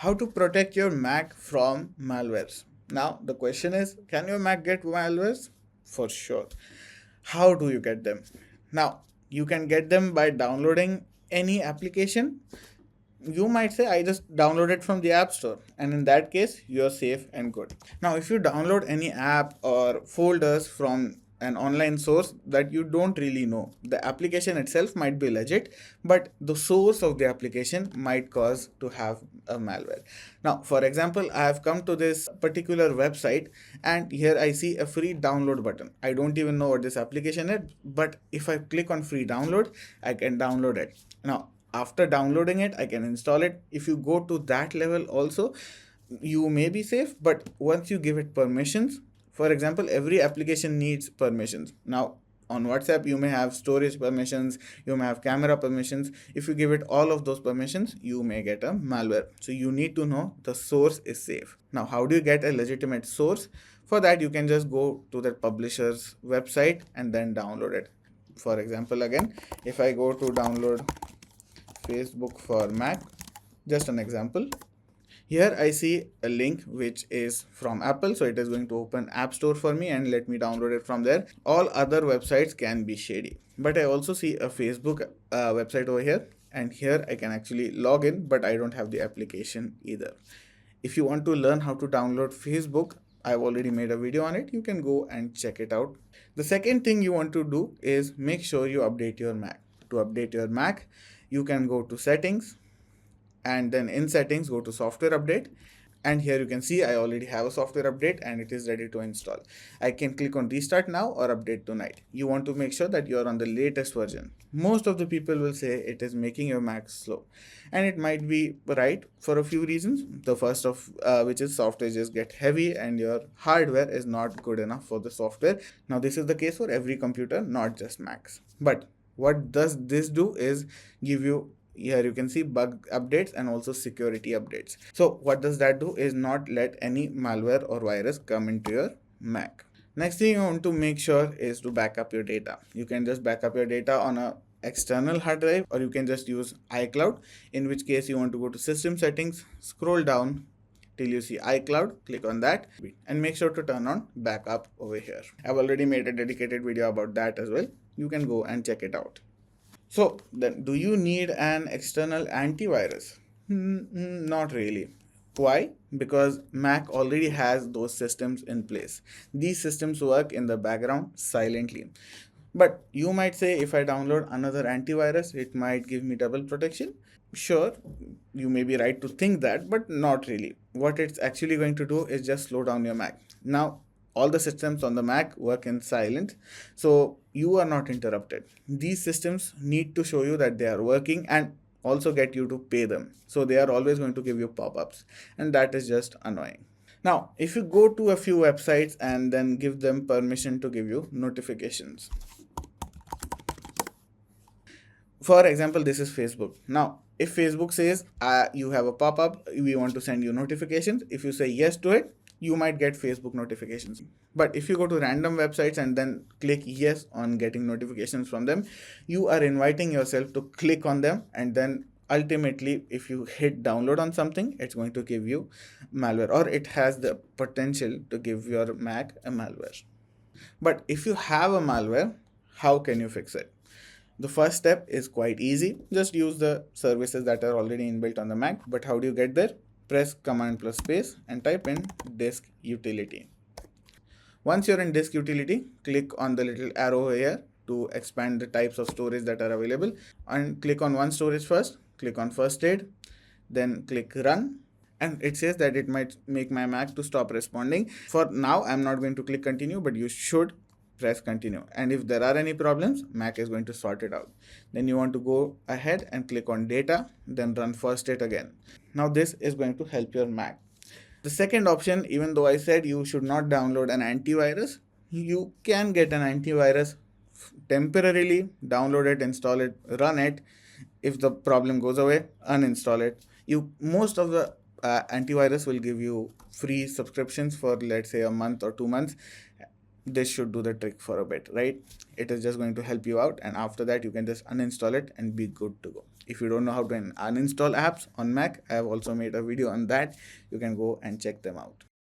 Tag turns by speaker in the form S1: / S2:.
S1: How to protect your Mac from malwares. Now, the question is, can your Mac get malwares? For sure. How do you get them? Now, you can get them by downloading any application. You might say, I just download it from the App Store, and in that case, you're safe and good. Now, if you download any app or folders from an online source that you don't really know, the application itself might be legit, but the source of the application might cause to have a malware. Now, for example, I have come to this particular website and here I see a free download button. I don't even know what this application is, but if I click on free download, I can download it. Now, after downloading it, I can install it. If you go to that level also, you may be safe, but once you give it permissions, for example, every application needs permissions. Now, on WhatsApp, you may have storage permissions, you may have camera permissions. If you give it all of those permissions, you may get a malware. So you need to know the source is safe. Now, how do you get a legitimate source? For that, you can just go to the publisher's website and then download it. For example, again, if I go to download Facebook for Mac, just an example. Here I see a link which is from Apple, so it is going to open App Store for me and let me download it from there. All other websites can be shady, but I also see a Facebook website over here, and here I can actually log in, but I don't have the application either. If you want to learn how to download Facebook, I've already made a video on it. You can go and check it out. The second thing you want to do is make sure you update your Mac. To update your Mac, you can go to settings, and then in settings go to software update, and here you can see I already have a software update and it is ready to install. I can click on restart now or update tonight. You want to make sure that you are on the latest version. Most of the people will say it is making your Mac slow, and it might be right for a few reasons. The first of which is software just get heavy and your hardware is not good enough for the software. Now this is the case for every computer, not just Macs. But what does this do is give you, here you can see bug updates and also security updates. So what does that do is not let any malware or virus come into your Mac. Next thing you want to make sure is to back up your data. You can just back up your data on a external hard drive, or you can just use iCloud, in which case you want to go to system settings, scroll down till you see iCloud, click on that, and make sure to turn on backup over here. I've already made a dedicated video about that as well. You can go and check it out. So then, do you need an external antivirus? Not really. Why? Because Mac already has those systems in place. These systems work in the background silently. But you might say, if I download another antivirus, it might give me double protection. Sure, you may be right to think that, but not really. What it's actually going to do is just slow down your Mac. Now, all the systems on the Mac work in silence, so you are not interrupted. These systems need to show you that they are working and also get you to pay them. So they are always going to give you pop-ups, and that is just annoying. Now, if you go to a few websites and then give them permission to give you notifications. For example, this is Facebook. Now, if Facebook says you have a pop-up, we want to send you notifications, if you say yes to it, you might get Facebook notifications. But if you go to random websites and then click yes on getting notifications from them, you are inviting yourself to click on them, and then ultimately if you hit download on something, it's going to give you malware, or it has the potential to give your Mac a malware. But if you have a malware, how can you fix it? The first step is quite easy. Just use the services that are already inbuilt on the Mac. But how do you get there? Press Command plus space and type in disk utility. Once you're in disk utility, click on the little arrow here to expand the types of storage that are available, and click on one storage first, click on first aid, then click run, and it says that it might make my Mac to stop responding. For now, I'm not going to click continue, but you should press continue, and if there are any problems, Mac is going to sort it out. Then you want to go ahead and click on data, then run first aid again. Now this is going to help your Mac. The second option, even though I said you should not download an antivirus, you can get an antivirus temporarily, download it, install it, run it. If the problem goes away, uninstall it. Most of the antivirus will give you free subscriptions for, let's say, a month or 2 months. This should do the trick for a bit, right? It is just going to help you out, and after that you can just uninstall it and be good to go. If you don't know how to uninstall apps on Mac, I have also made a video on that. You can go and check them out.